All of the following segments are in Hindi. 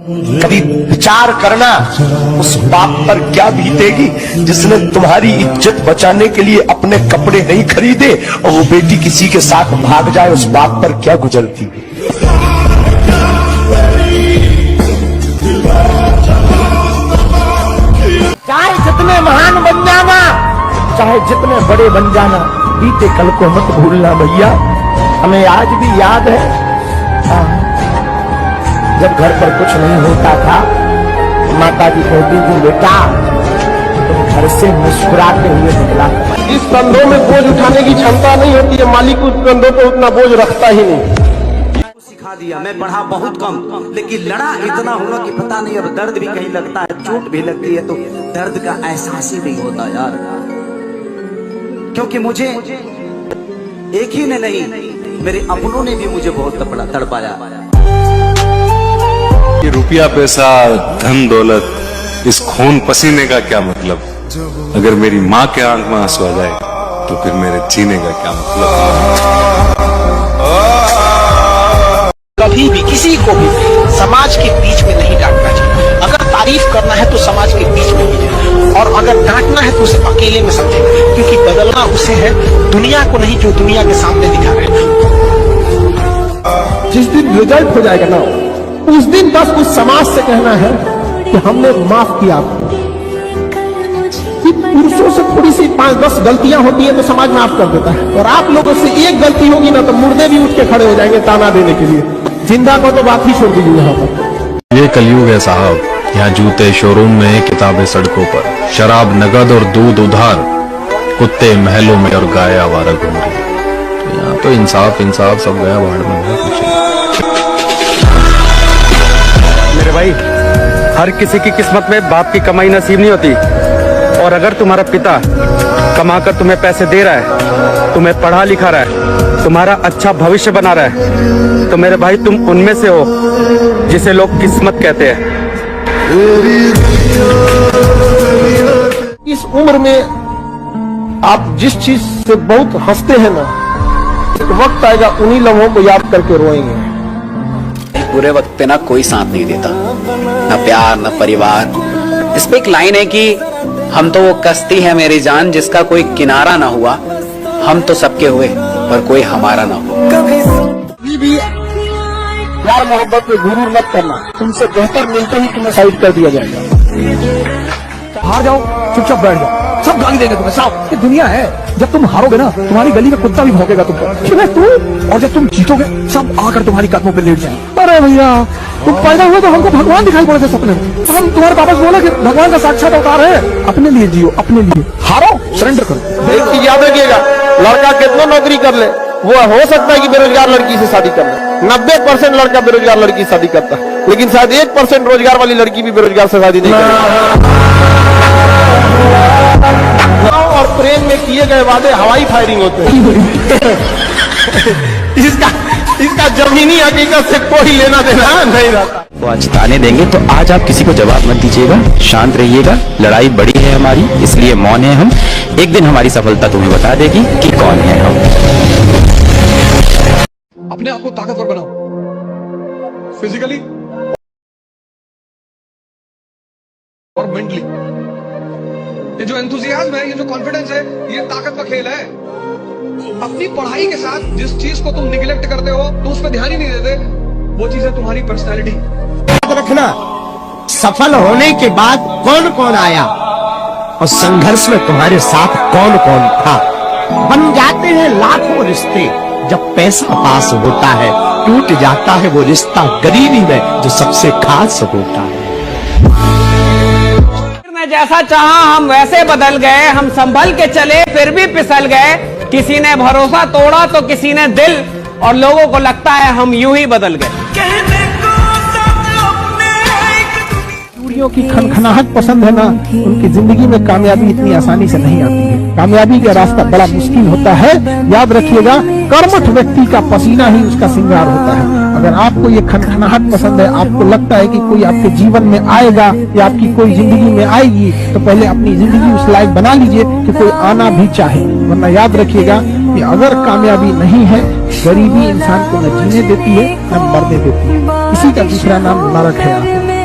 कभी विचार करना उस बाप पर क्या बीतेगी जिसने तुम्हारी इज्जत बचाने के लिए अपने कपड़े नहीं खरीदे और वो बेटी किसी के साथ भाग जाए, उस बाप पर क्या गुजरती। चाहे जितने महान बन जाना, चाहे जितने बड़े बन जाना, बीते कल को मत भूलना भैया। हमें आज भी याद है जब घर पर कुछ नहीं होता था, माता जी कहती थी बेटा तुम घर से मुस्कुराते हुए निकला। इस कंधों में बोझ उठाने की क्षमता नहीं होती है, मालिक उस कंधों पर उतना बोझ रखता ही नहीं। सिखा दिया, मैं पढ़ा बहुत कम लेकिन लड़ा इतना हुआ कि पता नहीं अब दर्द भी कहीं लगता है, चोट भी लगती है तो दर्द का एहसास ही नहीं होता यार। क्योंकि मुझे एक ही ने नहीं, मेरे अपनों ने भी मुझे बहुत तड़पाया। ये रुपया पैसा धन दौलत इस खून पसीने का क्या मतलब? अगर मेरी माँ के आंख में आंसू आ जाए तो फिर मेरे जीने का क्या मतलब? कभी भी किसी को भी समाज के बीच में नहीं डांटना चाहिए। अगर तारीफ करना है तो समाज के बीच में कीजिए, और अगर डांटना है तो उसे अकेले में समझे, क्योंकि बदलना उसे है, दुनिया को नहीं जो दुनिया के सामने दिखा रहे हैं। जिस दिन रिजल्ट हो जाएगा ना, उस दिन बस उस समाज से कहना है कि हमने माफ किया आपको। पुरुषों से थोड़ी सी 5-10 गलतियां होती है तो समाज माफ कर देता है, और आप लोगों से एक गलती होगी ना तो मुर्दे भी उठ के खड़े हो जाएंगे ताना देने के लिए। जिंदा को तो बात ही छोड़ दीजिए। यहाँ पर ये कलयुग है साहब, यहाँ जूते शोरूम में, किताबें सड़कों पर, शराब नगद और दूध उधार, कुत्ते महलों में और गाय आवारा घूम रही है। तो यहाँ तो इंसाफ सब गया बाढ़ में। मेरे भाई, हर किसी की किस्मत में बाप की कमाई नसीब नहीं होती, और अगर तुम्हारा पिता कमाकर तुम्हें पैसे दे रहा है, तुम्हें पढ़ा लिखा रहा है, तुम्हारा अच्छा भविष्य बना रहा है, तो मेरे भाई तुम उनमें से हो जिसे लोग किस्मत कहते हैं। इस उम्र में आप जिस चीज से बहुत हंसते हैं ना, एक वक्त आएगा उन्हीं लम्हों को याद करके रोएंगे। बुरे वक्त पे ना कोई साथ नहीं देता, ना प्यार ना परिवार। इस पे एक लाइन है कि हम तो वो कश्ती है मेरी जान जिसका कोई किनारा ना हुआ, हम तो सबके हुए पर कोई हमारा ना हो। कभी भी प्यार मोहब्बत पे गुरूर मत करना, तुमसे बेहतर मिलते ही तुम्हें साइड कर दिया जाएगा। हार जाओ, चुपचाप बैठ जाओ, सब गाली देंगे तुम्हें, साफ। ये दुनिया है, जब तुम हारोगे ना तुम्हारी गली में कुत्ता भी भौंकेगा तुम पर, तू, और जब तुम जीतोगे सब आकर तुम्हारी कदमों पे लेट जाएंगे। अरे भैया तुम पैदा हुए तो हमको भगवान दिखाई पड़े थे सपने में, हम तुम्हारे पापा से बोला कि भगवान का साक्षात अवतार है। अपने लिए जियो, अपने लिए हारो, सरेंडर करो। एक चीज याद रखिएगा, लड़का कितना नौकरी कर ले, वो हो सकता है कि बेरोजगार लड़की से शादी कर ले। 90% लड़का बेरोजगार लड़की से शादी करता है, लेकिन शायद 1% रोजगार वाली लड़की भी बेरोजगार से शादी नहीं करती। और प्रेम में किए गए वादे हवाई फायरिंग होते हैं। इसका जमीनी हकीकत से कोई लेना देना नहीं रहता। वो आज ताने देंगे तो आज आप किसी को जवाब मत दीजिएगा, शांत रहिएगा। लड़ाई बड़ी है हमारी, इसलिए मौन है हम। एक दिन हमारी सफलता तुम्हें बता देगी कि कौन है हम। अपने आप को ताकतवर बनाओ, फिजिकली और मेंटली। ये जो एंथुसियाज्म है, ये जो कॉन्फिडेंस है, ये ताकत का खेल है। अपनी पढ़ाई के साथ जिस चीज को तुम निगलेक्ट करते हो, तो उस पर ध्यान ही नहीं देते, वो चीज है तुम्हारी पर्सनैलिटी। याद रखना, सफल होने के बाद कौन कौन आया और संघर्ष में तुम्हारे साथ कौन कौन था। बन जाते हैं लाखों रिश्ते, जब पैसा पास होता है टूट जाता है वो रिश्ता गरीबी में जो सबसे खास होता है। जैसा चाहा हम वैसे बदल गए, हम संभल के चले फिर भी फिसल गए। किसी ने भरोसा तोड़ा तो किसी ने दिल, और लोगों को लगता है हम यूं ही बदल गए। चूड़ियों की खनखनाहट पसंद है ना, उनकी जिंदगी में कामयाबी इतनी आसानी से नहीं आती है। कामयाबी का रास्ता बड़ा मुश्किल होता है। याद रखिएगा, कर्मठ व्यक्ति का पसीना ही उसका श्रृंगार होता है। अगर आपको ये खनखनाहट पसंद है, आपको लगता है कि कोई आपके जीवन में आएगा या आपकी कोई जिंदगी में आएगी, तो पहले अपनी जिंदगी उस लायक बना लीजिए कि कोई आना भी चाहे। वरना याद रखिएगा कि अगर कामयाबी नहीं है, गरीबी इंसान को न जीने देती है न मरने देती है। इसी का दूसरा नाम नरक है।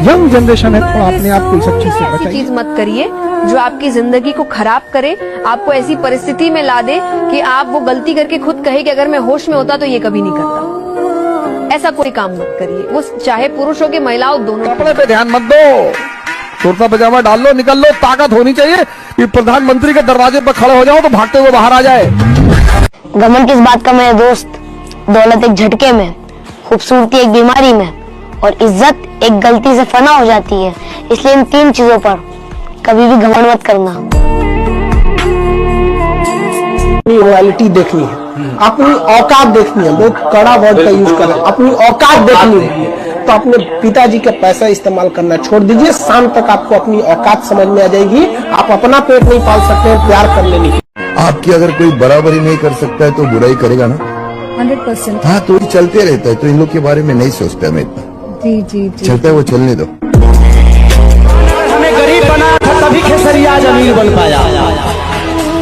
यंग जनरेशन है, थोड़ा अपने आप को इस सब चीज से ऐसी बचाइए। चीज मत करिए जो आपकी जिंदगी को खराब करे, आपको ऐसी परिस्थिति में ला दे कि आप वो गलती करके खुद कहे कि अगर मैं होश में होता तो ये कभी नहीं करता। ऐसा कोई काम मत करिए, वो चाहे पुरुष हो के महिला हो, दोनों। कपड़े पे ध्यान मत दो, कुर्ता पजामा डाल लो, निकल लो। ताकत होनी चाहिए कि प्रधानमंत्री के दरवाजे पर खड़े हो जाओ तो भागते हुए बाहर आ जाए। घमंड किस बात का मेरे दोस्त, दौलत एक झटके में, खूबसूरती एक बीमारी में और इज्जत एक गलती से फना हो जाती है। इसलिए इन 3 चीजों पर कभी भी घमंड मत करना। अपनी रॉयल्टी देखनी है, अपनी औकात देखनी है। बहुत कड़ा वर्ड का यूज कर रहे हैं, अपनी औकात देखनी है। तो अपने पिताजी का पैसा इस्तेमाल करना छोड़ दीजिए। शाम तक आपको अपनी औकात समझ में आ जाएगी। आप अपना पेट नहीं पाल सकते हैं, प्यार कर लेने की। आपकी अगर कोई बराबरी नहीं कर सकता है तो बुराई करेगा ना। 100%। हाँ, तो ये चलते रहता है, तो इन लोग के बारे में नहीं सोचता मैं इतना। जी जी जी। चलता है वो चलने दो। हमें गरीब बनाया था तभी खेसरिया आज अमीर बन पाया।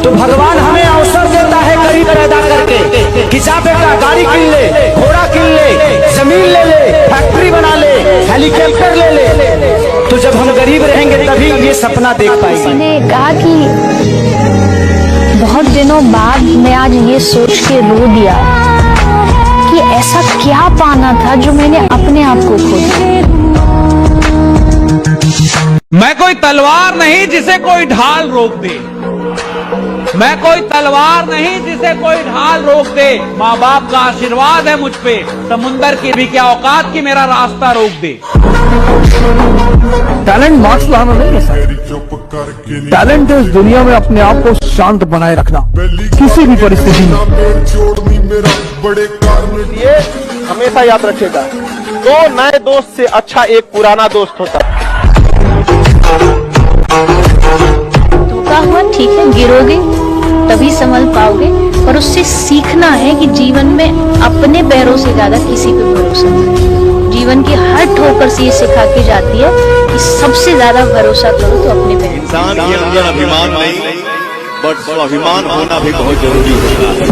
तो भगवान हमें अवसर देता है गरीब पैदा करके कि जा बेटा गाड़ी किन ले, घोड़ा किन ले, जमीन ले ले, फैक्ट्री बना ले, हेलीकॉप्टर ले ले। तो जब हम गरीब रहेंगे तभी ये सपना देख पाएंगे। किसी ने कहा कि बहुत दिनों बाद मैं आज ये सोच के रो दिया कि ऐसा क्या पाना था जो मैंने अपने आप को खो दिया। मैं कोई तलवार नहीं जिसे कोई ढाल रोक दे, मैं कोई तलवार नहीं जिसे कोई ढाल रोक दे। माँ बाप का आशीर्वाद है मुझ पे, समुंदर की भी क्या औकात की मेरा रास्ता रोक दे। टैलेंट मार्क्स लाना नहीं है सर, टैलेंट है इस दुनिया में अपने आप को शांत बनाए रखना किसी भी परिस्थिति में। ये हमेशा याद रखिएगा, 2 नए दोस्त से अच्छा एक पुराना दोस्त होता है। धोखा हुआ ठीक है, गिरोगे तभी संभल पाओगे, पर उससे सीखना है कि जीवन में अपने पैरों से ज्यादा किसी पे भरोसा नहीं। जीवन की हर ठोकर से ये सिखा के जाती है कि सबसे ज्यादा भरोसा करो तो अपने पैरों। इंसान के अंदर अभिमान नहीं, बट स्वाभिमान होना भी बहुत जरूरी होता है।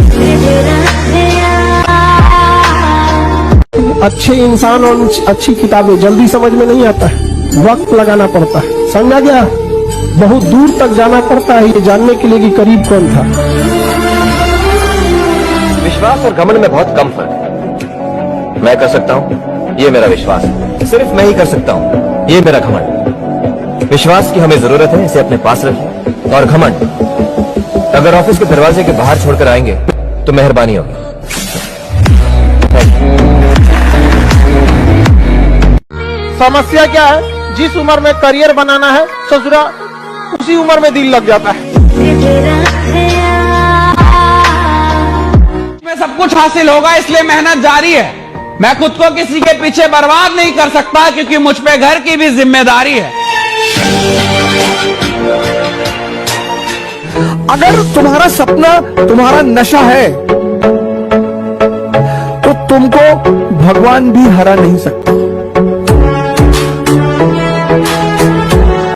अच्छे इंसान और अच्छी किताबें जल्दी समझ में नहीं आता है, वक्त लगाना पड़ता है। समझा गया? बहुत दूर तक जाना पड़ता है ये जानने के लिए कि करीब कौन था। विश्वास और घमंड में बहुत कम फर्क है। मैं कर सकता हूँ, ये मेरा विश्वास है। सिर्फ मैं ही कर सकता हूँ, ये मेरा घमंड। विश्वास की हमें जरूरत है, इसे अपने पास रखिए। और घमंड अगर ऑफिस के दरवाजे के बाहर छोड़कर आएंगे तो मेहरबानी होगी। समस्या क्या है? जिस उम्र में करियर बनाना है ससुरा, उसी उम्र में दिल लग जाता है। में सब कुछ हासिल होगा, इसलिए मेहनत जारी है। मैं खुद को किसी के पीछे बर्बाद नहीं कर सकता क्योंकि मुझ पे घर की भी जिम्मेदारी है। अगर तुम्हारा सपना तुम्हारा नशा है तो तुमको भगवान भी हरा नहीं सकता।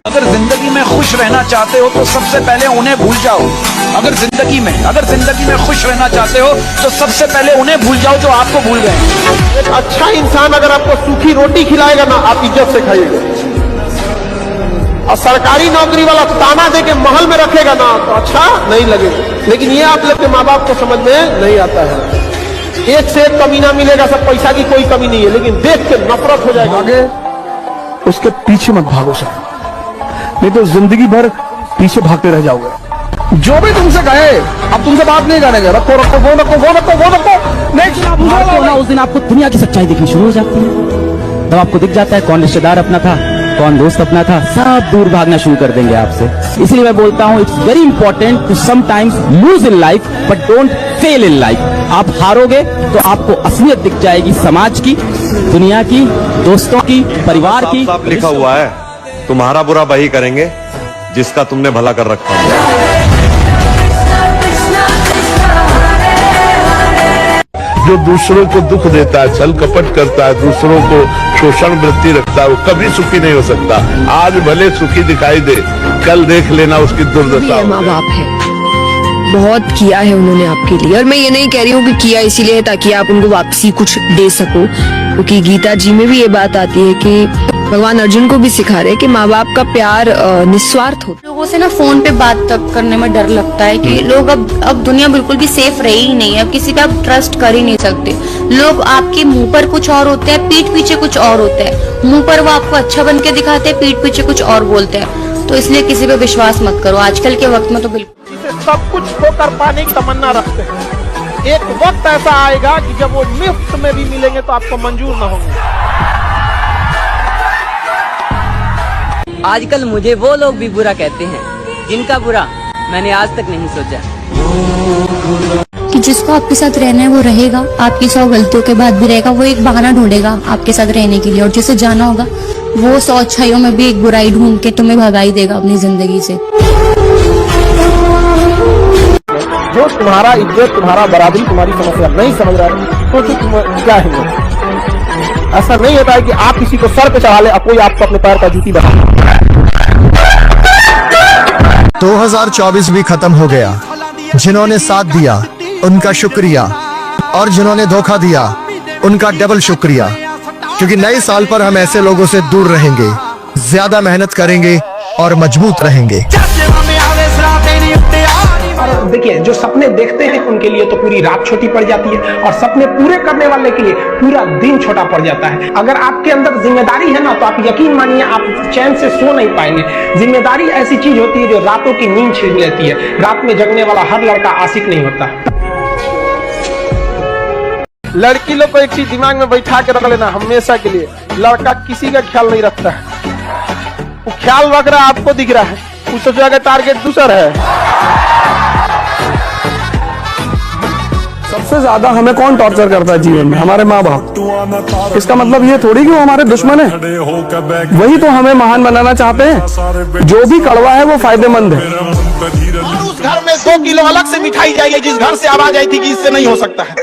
अगर जिंदगी में खुश रहना चाहते हो तो सबसे पहले उन्हें भूल जाओ। अगर जिंदगी में खुश रहना चाहते हो तो सबसे पहले उन्हें भूल जाओ जो आपको भूल गए। एक अच्छा इंसान अगर आपको सूखी रोटी खिलाएगा ना, आप इज्जत से खाइएगा। और सरकारी नौकरी वाला ताना दे के महल में रखेगा ना, तो अच्छा नहीं लगेगा। लेकिन ये आप लोग के माँ बाप को समझ में नहीं आता है। एक से एक कमी ना मिलेगा, सब पैसा की कोई कमी नहीं है, लेकिन देख के नफरत हो जाएगा। आगे उसके पीछे मत भागो सर, नहीं तो जिंदगी भर पीछे भागते रह जाओगे। जो भी तुमसे कहे, अब तुमसे बात नहीं करेंगे। रखो रखो वो रखो वो रखो वो रखो। नेक्स्ट ना उस दिन आपको दुनिया की सच्चाई दिखनी शुरू हो जाती है। तब आपको दिख जाता है कौन रिश्तेदार अपना था, कौन दोस्त अपना था। सब दूर भागना शुरू कर देंगे आपसे। इसलिए मैं बोलता हूँ, it's very important to sometimes lose in life but don't fail in life. आप हारोगे तो आपको असलियत दिख जाएगी, समाज की, दुनिया की, दोस्तों की, परिवार की। साफ लिखा हुआ है, तुम्हारा बुरा वही करेंगे जिसका तुमने भला कर रखा है। जो दूसरों को दुख देता है, छल कपट करता है, दूसरों को शोषण वृत्ति रखता है, वो कभी सुखी नहीं हो सकता। आज भले सुखी दिखाई दे, कल देख लेना उसकी दुर्दशा। माँ बाप है, बहुत किया है उन्होंने आपके लिए। और मैं ये नहीं कह रही हूँ कि किया इसीलिए ताकि आप उनको वापसी कुछ दे सको, क्योंकि गीता जी में भी ये बात आती है कि भगवान अर्जुन को भी सिखा रहे कि माँ बाप का प्यार निस्वार्थ हो। लोगों से ना फोन पे बात तब करने में डर लगता है कि लोग अब दुनिया बिल्कुल भी सेफ रही ही नहीं है। अब किसी पे आप ट्रस्ट कर ही नहीं सकते। लोग आपके मुंह पर कुछ और होते हैं, पीठ पीछे कुछ और होते हैं। मुंह पर वो आपको अच्छा बन के दिखाते हैं, पीठ पीछे कुछ और बोलते हैं। तो इसलिए किसी पे विश्वास मत करो आजकल के वक्त में तो बिल्कुल। सब कुछ होकर पाने की तमन्ना रखते हैं। एक वक्त ऐसा आएगा कि जब वो मुफ्त में भी मिलेंगे तो आपको मंजूर न होंगे। आजकल मुझे वो लोग भी बुरा कहते हैं जिनका बुरा मैंने आज तक नहीं सोचा। कि जिसको आपके साथ रहना है वो रहेगा, आपकी 100 गलतियों के बाद भी रहेगा। वो एक बहाना ढूंढेगा आपके साथ रहने के लिए, और जिसे जाना होगा वो 100 अच्छाइयों में भी एक बुराई ढूंढ के तुम्हें भगा ही देगा अपनी जिंदगी से। जो तुम्हारा इज्जत, तुम्हारा बराबरी, तुम्हारी समस्या नहीं समझ रहा है तो तुम क्या है? ऐसा नहीं होता है कि आप किसी को सर पे चढ़ा ले और कोई आपको अपने पैर का जूती बना। 2024 भी खत्म हो गया। जिन्होंने साथ दिया उनका शुक्रिया, और जिन्होंने धोखा दिया उनका डबल शुक्रिया। क्योंकि नए साल पर हम ऐसे लोगों से दूर रहेंगे, ज्यादा मेहनत करेंगे और मजबूत रहेंगे। और देखिए, जो सपने देखते हैं उनके लिए तो पूरी रात छोटी पड़ जाती है, और सपने पूरे करने वाले के लिए पूरा दिन छोटा पड़ जाता है। अगर आपके अंदर जिम्मेदारी है ना, तो आप यकीन मानिए आप चैन से सो नहीं पाएंगे। जिम्मेदारी ऐसी चीज होती है जो रातों की नींद छीन लेती है। रात में जगने वाला हर लड़का आशिक नहीं होता। लड़की लोग को एक चीज दिमाग में बैठा के रख लेना हमेशा के लिए, लड़का किसी का ख्याल नहीं रखता है। वो ख्याल रख रहा है, आपको दिख रहा है, उस जगह टारगेट दूसरा है। सबसे ज्यादा हमें कौन टॉर्चर करता है जीवन में? हमारे माँ बाप। इसका मतलब ये थोड़ी कि वो हमारे दुश्मन है, वही तो हमें महान बनाना चाहते हैं। जो भी कड़वा है वो फायदेमंद है। और उस घर में 2 किलो अलग से मिठाई जाएगी जिस घर से आवाज आई थी कि इससे नहीं हो सकता है।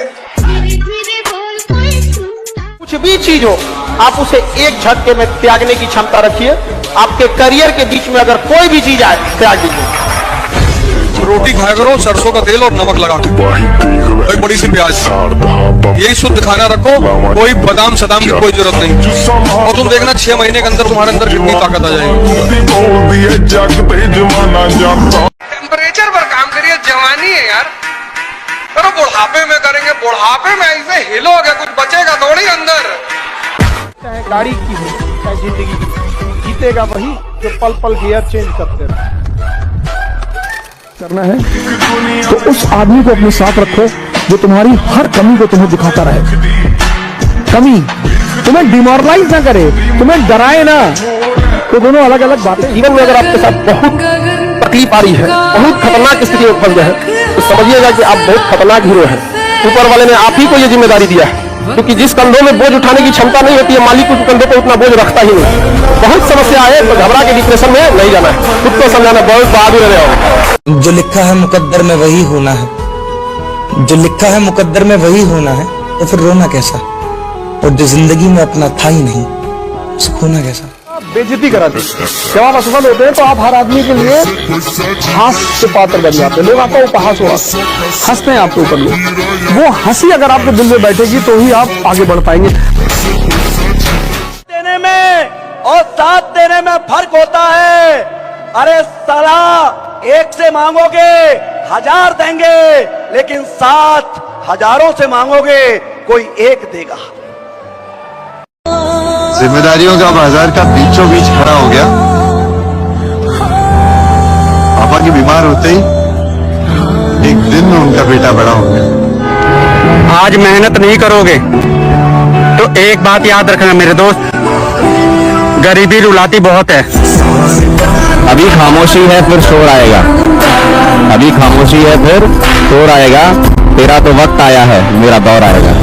कुछ भी चीज हो, आप उसे एक झटके में त्यागने की क्षमता रखिए। आपके करियर के बीच में अगर कोई भी चीज आए, त्याग दीजिए। रोटी खाया करो सरसों का तेल और नमक लगा के, एक बड़ी सी प्याज, यही शुद्ध खाना रखो। कोई बादाम सदाम की कोई जरूरत नहीं, और तुम देखना 6 महीने के अंदर तुम्हारे अंदर कितनी ताकत आ जाएगी। टेम्परेचर पर काम करिए, जवानी है यार। अरे बुढ़ापे में करेंगे, बुढ़ापे में ऐसे हिलोगे कुछ बचेगा थोड़ी अंदर। चाहे गाड़ी की हो चाहे जिंदगी की, जीतेगा वही जो पल पल गियर चेंज करते रहे। करना है तो उस आदमी को अपने साथ रखो जो तुम्हारी हर कमी को तुम्हें दिखाता रहे। कमी तुम्हें डिमोरलाइज ना करे, तुम्हें डराए ना। तो दोनों अलग अलग बातें। जीवन में अगर आपके साथ बहुत तकलीफ आ रही है, बहुत खतरनाक स्थिति में फंस गए हैं, तो समझिएगा कि आप बहुत खतरनाक हीरो हैं। ऊपर वाले ने आप ही को यह जिम्मेदारी दिया है, क्योंकि जिस कंधों में बोझ उठाने की क्षमता नहीं होती है, मालिक उस कंधों पर उतना बोझ रखता ही नहीं। बहुत समस्या है, तो घबरा के डिप्रेशन में नहीं जाना है, खुद को समझाना। बहुत बहादुर रहे हो। जो लिखा है मुकद्दर में वही होना है, जो लिखा है मुकद्दर में वही होना है, तो फिर रोना कैसा? और जो जिंदगी में अपना था ही नहीं, उसको खोना कैसा? बेइज्जती करा दे। जब आप असफल होते हैं तो आप हर आदमी के लिए हास के पात्र बन जाते हैं। लोग आपका उपहास हो, हंसते हैं आपके ऊपर लोग। वो हंसी अगर आपके दिल में बैठेगी तो ही आप आगे बढ़ पाएंगे। देने में और साथ देने में फर्क होता है। अरे साला, 1 से मांगोगे 1000 देंगे, लेकिन 7 हजारों से मांगोगे कोई 1 देगा। जिम्मेदारियों का बाजार का बीचों बीच खड़ा हो गया। पापा के बीमार होते ही एक दिन में उनका बेटा बड़ा हो गया। आज मेहनत नहीं करोगे तो एक बात याद रखना मेरे दोस्त, गरीबी रुलाती बहुत है। अभी खामोशी है फिर शोर आएगा, अभी खामोशी है फिर शोर आएगा। तेरा तो वक्त आया है, मेरा दौर आएगा।